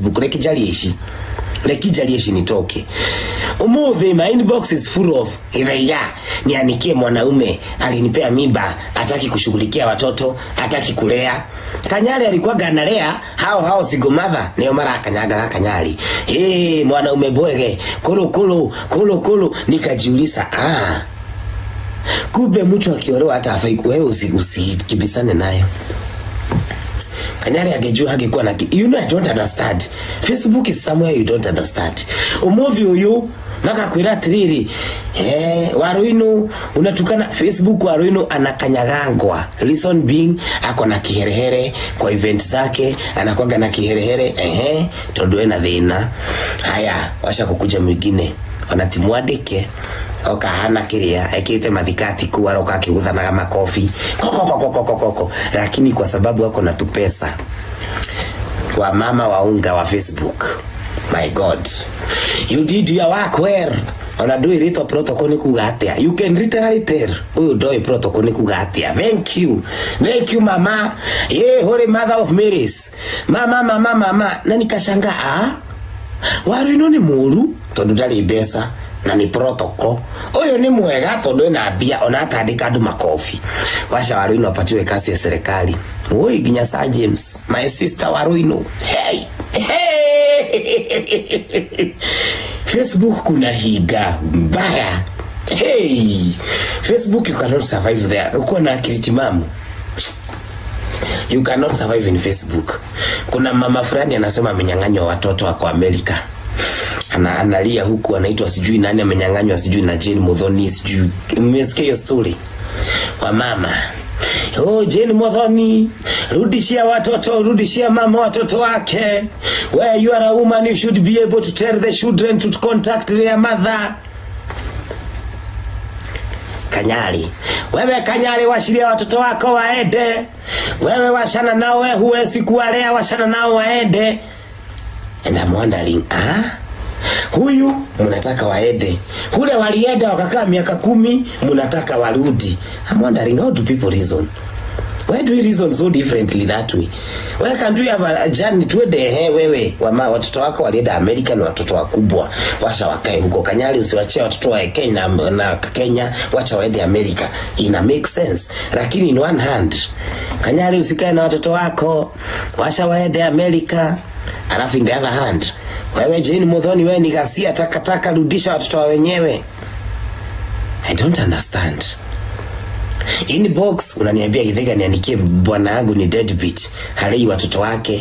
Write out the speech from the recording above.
Facebook lekijali ishi nitoke. Umuthi my inbox is full of ya nianikie mwanaume alinipea mimba, hataki kushughulikia watoto, hataki kulea. Kanyari alikuwa ganalea hao single mother, ndio mara akanyaga Kanyari. Mwanaume bwege kulu nikajiuliza kumbe mtu akiolewa hata afai wewe usikibisane nayo. Kanyari angejua hangekuwa na I don't understand. Facebook is somewhere you don't understand. Umuvi uyu nakakwira tiriri Waruino unatukana Facebook. Waruino anakanyagangwa, reason being ako na kiherehere kwa event zake, anakuwa na kiherehere tondu ena thina. Haya washa kukuja mwingine wanatimwadike oka hana kiria ekite mathikati kuwaroka akiguthanaga makofi koko, lakini kwa sababu wako na tupesa kwa mama wa unga wa Facebook. My God, you did your work well. Ona do it protocol ni kugatia. You can literally tell do it protocol ni kugatia. Thank you mama. Holy mother of Marys. Mama na nikashanga Waruino ni muru tondu ndari besa na ni protocol. Oyo ni mwega tondu ena bia ona atandika andu makofi. Washa Waruino apatiwe kasi ya serikali. Oi ginya Sir James, my sister Waruino. Hey. Facebook kuna higa mbaya. Facebook you cannot survive there. Uko na akili timamu, you cannot survive in Facebook. Kuna mama fulani anasema amenyang'anywa watoto wako Amerika. Analia huku, anaitwa sijui nani amenyang'anywa sijui na Jane Muthoni sijui. Mmesikia hiyo story? Wa mama Jane Muthoni, rudishia mama watoto wake. Where you are a woman, you should be able to tell the children to contact their mother. Kanyari, wewe Kanyari washiria watoto wako waende. Wewe washana nao, wewe huwezi kuwalea, washana nao waende. And I'm wondering, huyu mnataka waende, hule walienda wakakaa miaka 10 mnataka warudi. I'm wondering how do people reason? Why do we reason so differently that way? Why can't we have a journey to the wewe watoto wako walienda Amerika na watoto wakubwa washa wakae huko. Kanyari usiwachie watoto wa Kenya na Kenya, wacha waende Amerika. Ina make sense. Lakini in one hand Kanyari usikae na watoto wako washa waende Amerika, alafu in the other hand wewe Jane Muthoni wewe ni ghasia takataka, rudisha watoto wa wenyewe. I don't understand. Inbox unaniambia Githega nianikie bwana wangu ni deadbeat, halei watoto wake.